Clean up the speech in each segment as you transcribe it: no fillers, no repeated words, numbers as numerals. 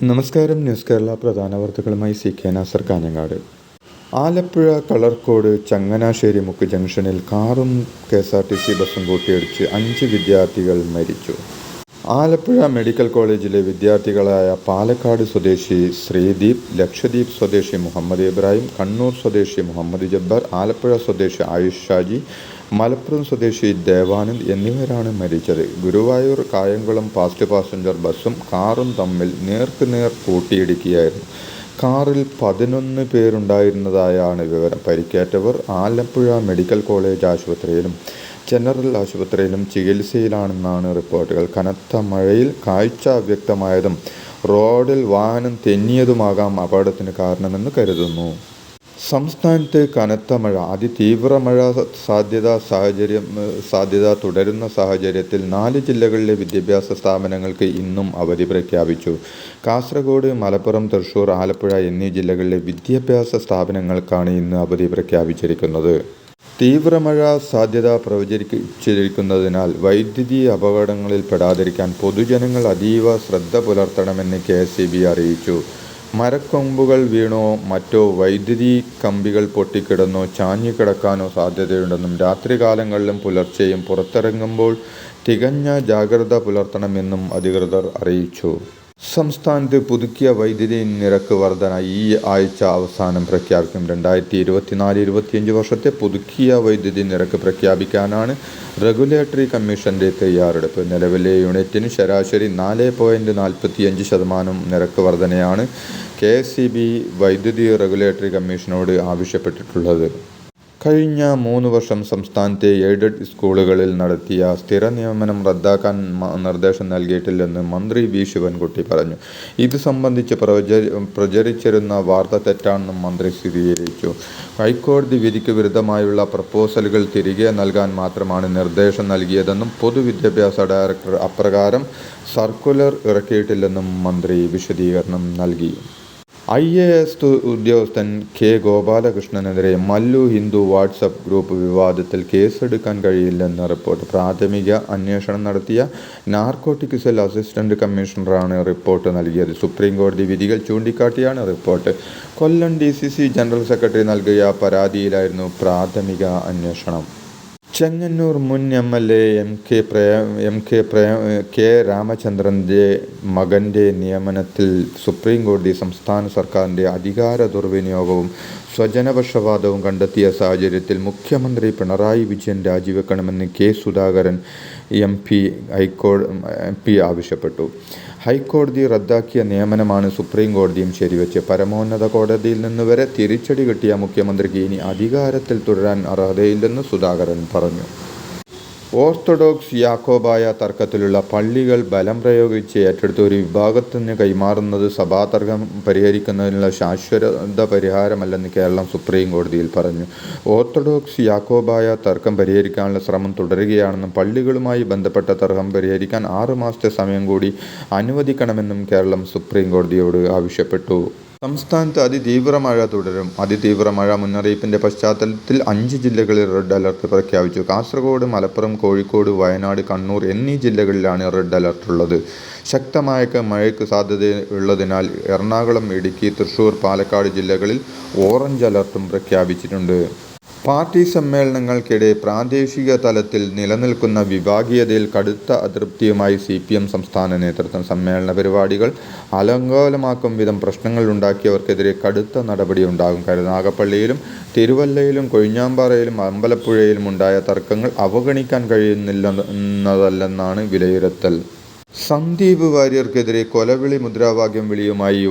നമസ്കാരം. ന്യൂസ് കേരള പ്രധാന വാർത്തകളുമായി CK നാസർ കാഞ്ഞങ്ങാട്. ആലപ്പുഴ കളർക്കോട് ചങ്ങനാശ്ശേരി മുക്ക് ജംഗ്ഷനിൽ കാറും KSRTC ബസ്സും കൂട്ടിയിടിച്ച് 5 വിദ്യാർത്ഥികൾ മരിച്ചു. ആലപ്പുഴ മെഡിക്കൽ കോളേജിലെ വിദ്യാർത്ഥികളായ പാലക്കാട് സ്വദേശി ശ്രീദീപ്, ലക്ഷദ്വീപ് സ്വദേശി മുഹമ്മദ് ഇബ്രാഹിം, കണ്ണൂർ സ്വദേശി മുഹമ്മദ് ജബ്ബാർ, ആലപ്പുഴ സ്വദേശി ആയുഷ് ഷാജി, മലപ്പുറം സ്വദേശി ദേവാനന്ദ് എന്നിവരാണ് മരിച്ചത്. ഗുരുവായൂർ കായംകുളം ഫാസ്റ്റ് പാസഞ്ചർ ബസ്സും കാറും തമ്മിൽ നേർക്കുനേർ കൂട്ടിയിടിക്കുകയായിരുന്നു. കാറിൽ 11 പേരുണ്ടായിരുന്നതായാണ് വിവരം. പരിക്കേറ്റവർ ആലപ്പുഴ മെഡിക്കൽ കോളേജ് ആശുപത്രിയിലും ജനറൽ ആശുപത്രിയിലും ചികിത്സയിലാണെന്നാണ് റിപ്പോർട്ടുകൾ. കനത്ത മഴയിൽ കാഴ്ച അവ്യക്തമായതും റോഡിൽ വാഹനം തെന്നിയതുമാകാം അപകടത്തിന് കാരണമെന്ന് കരുതുന്നു. സംസ്ഥാനത്ത് കനത്ത മഴ, അതിതീവ്ര മഴ സാധ്യത തുടരുന്ന സാഹചര്യത്തിൽ 4 ജില്ലകളിലെ വിദ്യാഭ്യാസ സ്ഥാപനങ്ങൾക്ക് ഇന്നും അവധി പ്രഖ്യാപിച്ചു. കാസർഗോഡ്, മലപ്പുറം, തൃശൂർ, ആലപ്പുഴ എന്നീ ജില്ലകളിലെ വിദ്യാഭ്യാസ സ്ഥാപനങ്ങൾക്കാണ് ഇന്ന് അവധി പ്രഖ്യാപിച്ചിരിക്കുന്നത്. തീവ്രമഴ സാധ്യത പ്രവചിച്ചിരിക്കുന്നതിനാൽ വൈദ്യുതി അപകടങ്ങളിൽ പെടാതിരിക്കാൻ പൊതുജനങ്ങൾ അതീവ ശ്രദ്ധ പുലർത്തണമെന്ന് KSEB അറിയിച്ചു. മരക്കൊമ്പുകൾ വീണോ മറ്റോ വൈദ്യുതി കമ്പികൾ പൊട്ടിക്കിടന്നോ ചാഞ്ഞുകിടക്കാനോ സാധ്യതയുണ്ടെന്നും രാത്രികാലങ്ങളിലും പുലർച്ചെയും പുറത്തിറങ്ങുമ്പോൾ തികഞ്ഞ ജാഗ്രത പുലർത്തണമെന്നും അധികൃതർ അറിയിച്ചു. സംസ്ഥാനത്ത് പുതുക്കിയ വൈദ്യുതി നിരക്ക് വർധന ഈ ആഴ്ച അവസാനം പ്രഖ്യാപിക്കും. 2024-25 വർഷത്തെ പുതുക്കിയ വൈദ്യുതി നിരക്ക് പ്രഖ്യാപിക്കാനാണ് റെഗുലേറ്ററി കമ്മീഷന്റെ തയ്യാറെടുപ്പ്. നിലവിലെ യൂണിറ്റിന് ശരാശരി 4.45% നിരക്ക് വർധനയാണ് KSEB വൈദ്യുതി റെഗുലേറ്ററി കമ്മീഷനോട് ആവശ്യപ്പെട്ടിട്ടുള്ളത്. കഴിഞ്ഞ 3 വർഷം സംസ്ഥാനത്തെ എയ്ഡഡ് സ്കൂളുകളിൽ നടത്തിയ സ്ഥിര നിയമനം റദ്ദാക്കാൻ നിർദ്ദേശം നൽകിയിട്ടില്ലെന്ന് മന്ത്രി V. ശിവൻകുട്ടി പറഞ്ഞു. ഇത് സംബന്ധിച്ച് പ്രചരിച്ചിരുന്ന വാർത്ത തെറ്റാണെന്നും മന്ത്രി സ്ഥിരീകരിച്ചു. ഹൈക്കോടതി വിധിക്ക് വിരുദ്ധമായുള്ള പ്രപ്പോസലുകൾ തിരികെ നൽകാൻ മാത്രമാണ് നിർദ്ദേശം നൽകിയതെന്നും പൊതുവിദ്യാഭ്യാസ ഡയറക്ടർ അപ്രകാരം സർക്കുലർ ഇറക്കിയിട്ടില്ലെന്നും മന്ത്രി വിശദീകരണം നൽകി. IAS ഉദ്യോഗസ്ഥൻ K. ഗോപാലകൃഷ്ണനെതിരെ മല്ലു ഹിന്ദു വാട്സപ്പ് ഗ്രൂപ്പ് വിവാദത്തിൽ കേസെടുക്കാൻ കഴിയില്ലെന്ന് റിപ്പോർട്ട്. പ്രാഥമിക അന്വേഷണം നടത്തിയ നാർക്കോട്ടിക് സെൽ അസിസ്റ്റന്റ് കമ്മീഷണറാണ് റിപ്പോർട്ട് നൽകിയത്. സുപ്രീം കോടതി വിധികൾ ചൂണ്ടിക്കാട്ടിയാണ് report. Kollam DCC general secretary നൽകിയ പരാതിയിലായിരുന്നു പ്രാഥമിക അന്വേഷണം. ചെങ്ങന്നൂർ മുൻ MLA K. രാമചന്ദ്രൻ്റെ മകൻ്റെ നിയമനത്തിൽ സുപ്രീം കോടതി സംസ്ഥാന സർക്കാരിൻ്റെ അധികാര ദുർവിനിയോഗവും സ്വജനപക്ഷപാതവും കണ്ടെത്തിയ സാഹചര്യത്തിൽ മുഖ്യമന്ത്രി പിണറായി വിജയൻ രാജിവെക്കണമെന്ന് K. സുധാകരൻ MP ആവശ്യപ്പെട്ടു. ഹൈക്കോടതി റദ്ദാക്കിയ നിയമനമാണ് സുപ്രീം കോടതിയും ശരിവെച്ച്. പരമോന്നത കോടതിയിൽ നിന്ന് വരെ തിരിച്ചടി കിട്ടിയ മുഖ്യമന്ത്രിക്ക് ഇനി അധികാരത്തിൽ തുടരാൻ അർഹതയില്ലെന്ന് സുധാകരൻ പറഞ്ഞു. ഓർത്തഡോക്സ് യാക്കോബായ തർക്കത്തിലുള്ള പള്ളികൾ ബലം പ്രയോഗിച്ച് ഏറ്റെടുത്ത് ഒരു വിഭാഗത്തിന് കൈമാറുന്നത് സഭാതർക്കം പരിഹരിക്കുന്നതിനുള്ള ശാശ്വത പരിഹാരമല്ലെന്ന് കേരളം സുപ്രീം കോടതിയിൽ പറഞ്ഞു. ഓർത്തഡോക്സ് യാക്കോബായ തർക്കം പരിഹരിക്കാനുള്ള ശ്രമം തുടരുകയാണെന്നും പള്ളികളുമായി ബന്ധപ്പെട്ട തർക്കം പരിഹരിക്കാൻ 6 മാസത്തെ സമയം കൂടി അനുവദിക്കണമെന്നും കേരളം സുപ്രീം കോടതിയോട് ആവശ്യപ്പെട്ടു. സംസ്ഥാനത്ത് അതിതീവ്ര മഴ തുടരും. അതിതീവ്ര മഴ മുന്നറിയിപ്പിന്റെ പശ്ചാത്തലത്തിൽ 5 ജില്ലകളിൽ റെഡ് അലർട്ട് പ്രഖ്യാപിച്ചു. കാസർഗോഡ്, മലപ്പുറം, കോഴിക്കോട്, വയനാട്, കണ്ണൂർ എന്നീ ജില്ലകളിലാണ് റെഡ് അലർട്ടുള്ളത്. ശക്തമായ മഴയ്ക്ക് സാധ്യതയുള്ളതിനാൽ എറണാകുളം, ഇടുക്കി, തൃശൂർ, പാലക്കാട് ജില്ലകളിൽ ഓറഞ്ച് അലർട്ടും പ്രഖ്യാപിച്ചിട്ടുണ്ട്. പാർട്ടി സമ്മേളനങ്ങൾക്കിടെ പ്രാദേശിക തലത്തിൽ നിലനിൽക്കുന്ന വിഭാഗീയതയിൽ കടുത്ത അതൃപ്തിയുമായി CPM സംസ്ഥാന നേതൃത്വം. സമ്മേളന പരിപാടികൾ അലങ്കോലമാക്കും വിധം പ്രശ്നങ്ങൾ ഉണ്ടാക്കിയവർക്കെതിരെ കടുത്ത നടപടിയുണ്ടാകും. കരുനാഗപ്പള്ളിയിലും തിരുവല്ലയിലും കൊഴിഞ്ഞാമ്പാറയിലും അമ്പലപ്പുഴയിലും ഉണ്ടായ തർക്കങ്ങൾ അവഗണിക്കാൻ കഴിയുന്നില്ലെന്നതല്ലെന്നാണ് വിലയിരുത്തൽ. സന്ദീപ് വാര്യർക്കെതിരെ കൊലവിളി മുദ്രാവാക്യം വിളിയുമായി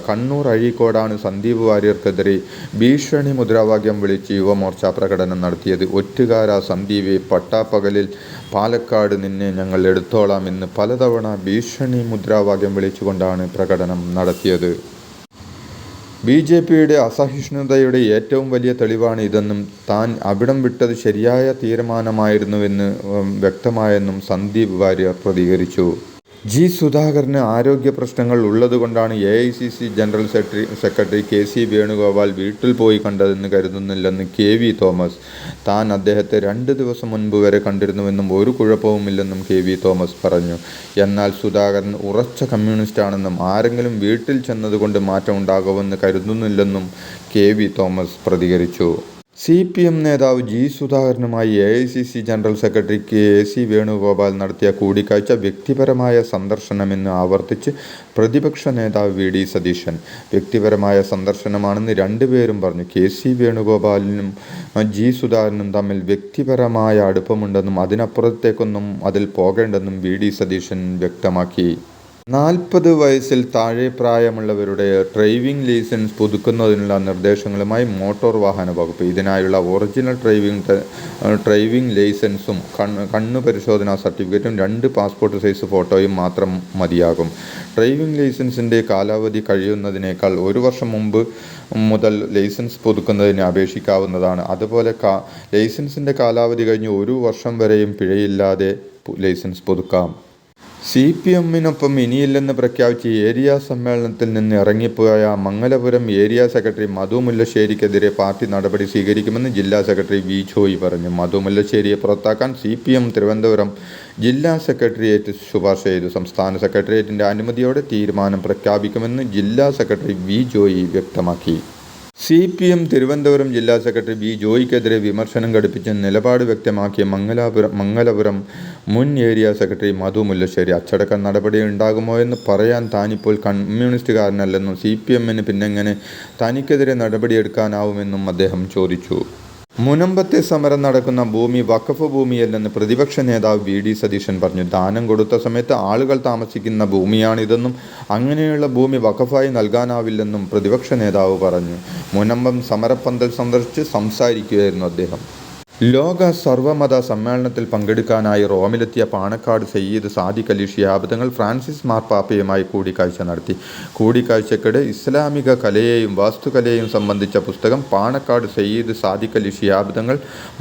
കണ്ണൂർ അഴീക്കോടാണ് സന്ദീപ് വാര്യർക്കെതിരെ ഭീഷണി മുദ്രാവാക്യം വിളിച്ച് യുവമോർച്ച പ്രകടനം നടത്തിയത്. ഒറ്റുകാരാ സന്ദീപെ, പട്ടാപ്പകലിൽ പാലക്കാട് നിന്നെ ഞങ്ങൾ എടുത്തോളാം എന്ന് പലതവണ ഭീഷണി മുദ്രാവാക്യം വിളിച്ചുകൊണ്ടാണ് പ്രകടനം നടത്തിയത്. BJPയുടെ അസഹിഷ്ണുതയുടെ ഏറ്റവും വലിയ തെളിവാണ് ഇതെന്നും താൻ അവിടം വിട്ടത് ശരിയായ തീരുമാനമായിരുന്നുവെന്ന് വ്യക്തമായെന്നും സന്ദീപ് വാര്യർ പ്രതികരിച്ചു. ജി സുധാകരന് ആരോഗ്യ പ്രശ്നങ്ങൾ ഉള്ളതുകൊണ്ടാണ് AICC general secretary KC Venugopal വീട്ടിൽ പോയി കണ്ടതെന്ന് കരുതുന്നില്ലെന്ന് KV തോമസ്. താൻ അദ്ദേഹത്തെ 2 ദിവസം മുൻപ് വരെ കണ്ടിരുന്നുവെന്നും ഒരു കുഴപ്പവുമില്ലെന്നും KV തോമസ് പറഞ്ഞു. എന്നാൽ സുധാകരൻ ഉറച്ച കമ്മ്യൂണിസ്റ്റാണെന്നും ആരെങ്കിലും വീട്ടിൽ ചെന്നതുകൊണ്ട് മാറ്റമുണ്ടാകുമെന്ന് കരുതുന്നില്ലെന്നും KV തോമസ് പ്രതികരിച്ചു. CPM നേതാവ് ജി സുധാകരനുമായി AICC general secretary KC Venugopal നടത്തിയ കൂടിക്കാഴ്ച വ്യക്തിപരമായ സന്ദർശനമെന്ന് ആവർത്തിച്ച് പ്രതിപക്ഷ നേതാവ് VD സതീശൻ. വ്യക്തിപരമായ സന്ദർശനമാണെന്ന് രണ്ടുപേരും പറഞ്ഞു. KC വേണുഗോപാലിനും ജി സുധാകരനും തമ്മിൽ വ്യക്തിപരമായ അടുപ്പമുണ്ടെന്നും അതിനപ്പുറത്തേക്കൊന്നും അതിൽ പോകേണ്ടെന്നും VD സതീശൻ വ്യക്തമാക്കി. 40 വയസ്സിൽ താഴെ പ്രായമുള്ളവരുടെ ഡ്രൈവിംഗ് ലൈസൻസ് പുതുക്കുന്നതിനുള്ള നിർദ്ദേശങ്ങളുമായി മോട്ടോർ വാഹന വകുപ്പ്. ഇതിനായുള്ള ഒറിജിനൽ ഡ്രൈവിംഗ് ലൈസൻസും കണ്ണു പരിശോധനാ സർട്ടിഫിക്കറ്റും 2 പാസ്പോർട്ട് സൈസ് ഫോട്ടോയും മാത്രം മതിയാകും. ഡ്രൈവിംഗ് ലൈസൻസിൻ്റെ കാലാവധി കഴിയുന്നതിനേക്കാൾ 1 വർഷം മുമ്പ് മുതൽ ലൈസൻസ് പുതുക്കുന്നതിന് അപേക്ഷിക്കാവുന്നതാണ്. അതുപോലെ ലൈസൻസിൻ്റെ കാലാവധി കഴിഞ്ഞ് 1 വർഷം വരെയും പിഴയില്ലാതെ ലൈസൻസ് പുതുക്കാം. CPMനൊപ്പം ഇനിയില്ലെന്ന് പ്രഖ്യാപിച്ച് ഏരിയ സമ്മേളനത്തിൽ നിന്ന് ഇറങ്ങിപ്പോയ മംഗലപുരം ഏരിയ സെക്രട്ടറി മധു മുല്ലശ്ശേരിക്കെതിരെ പാർട്ടി നടപടി സ്വീകരിക്കുമെന്ന് ജില്ലാ സെക്രട്ടറി V ജോയി പറഞ്ഞു. മധു മുല്ലശ്ശേരിയെ പുറത്താക്കാൻ CPM തിരുവനന്തപുരം ജില്ലാ സെക്രട്ടേറിയറ്റ് ശുപാർശ ചെയ്തു. സംസ്ഥാന സെക്രട്ടേറിയറ്റിൻ്റെ അനുമതിയോടെ തീരുമാനം പ്രഖ്യാപിക്കുമെന്ന് ജില്ലാ സെക്രട്ടറി V ജോയി വ്യക്തമാക്കി. CPM തിരുവനന്തപുരം ജില്ലാ സെക്രട്ടറി V ജോയിക്കെതിരെ വിമർശനം ഘടിപ്പിച്ച് നിലപാട് വ്യക്തമാക്കിയ മംഗലപുരം മുൻ ഏരിയ സെക്രട്ടറി മധു മുല്ലശ്ശേരി അച്ചടക്ക നടപടി ഉണ്ടാകുമോ എന്ന് പറയാൻ താനിപ്പോൾ കമ്മ്യൂണിസ്റ്റുകാരനല്ലെന്നും CPMന് പിന്നെങ്ങനെ തനിക്കെതിരെ നടപടിയെടുക്കാനാവുമെന്നും അദ്ദേഹം ചോദിച്ചു. മുനമ്പത്തെ സമരം നടക്കുന്ന ഭൂമി വഖഫ് ഭൂമിയല്ലെന്ന് പ്രതിപക്ഷ നേതാവ് VD സതീശൻ പറഞ്ഞു. ദാനം കൊടുത്ത സമയത്ത് ആളുകൾ താമസിക്കുന്ന ഭൂമിയാണിതെന്നും അങ്ങനെയുള്ള ഭൂമി വഖഫായി നൽകാനാവില്ലെന്നും പ്രതിപക്ഷ നേതാവ് പറഞ്ഞു. മുനമ്പം സമരപ്പന്തൽ സന്ദർശിച്ച് സംസാരിക്കുകയായിരുന്നു അദ്ദേഹം. ലോക സർവ്വമത സമ്മേളനത്തിൽ പങ്കെടുക്കാനായി റോമിലെത്തിയ പാണക്കാട് സയ്യിദ് സാദിഖ് അലി ശിഹാബ് തങ്ങൾ ഫ്രാൻസിസ് മാർപ്പാപ്പയുമായി കൂടിക്കാഴ്ച നടത്തി. കൂടിക്കാഴ്ചയ്ക്കിടെ ഇസ്ലാമിക കലയെയും വാസ്തുകലയെയും സംബന്ധിച്ച പുസ്തകം പാണക്കാട് സയ്യിദ് സാദിഖ് അലി ശിഹാബ് തങ്ങൾ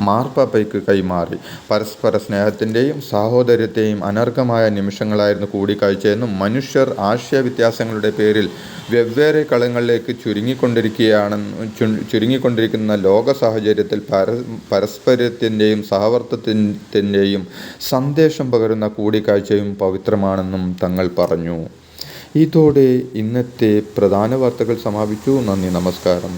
മാർപ്പാപ്പയ്ക്ക് കൈമാറി. പരസ്പര സ്നേഹത്തിൻ്റെയും സാഹോദര്യത്തെയും അനർഘമായ നിമിഷങ്ങളായിരുന്നു കൂടിക്കാഴ്ചയെന്നും മനുഷ്യർ ആശയവ്യത്യാസങ്ങളുടെ പേരിൽ വെവ്വേറെ കളങ്ങളിലേക്ക് ചുരുങ്ങിക്കൊണ്ടിരിക്കുന്ന ലോക സാഹചര്യത്തിൽ പരസ്പരത്തിൻ്റെയും സഹവർത്തിത്വത്തിൻ്റെയും സന്ദേശം പകരുന്ന കൂടിക്കാഴ്ചയും പവിത്രമാണെന്നും തങ്ങൾ പറഞ്ഞു. ഇതോടെ ഇന്നത്തെ പ്രധാന വാർത്തകൾ സമാപിച്ചു. നന്ദി, നമസ്കാരം.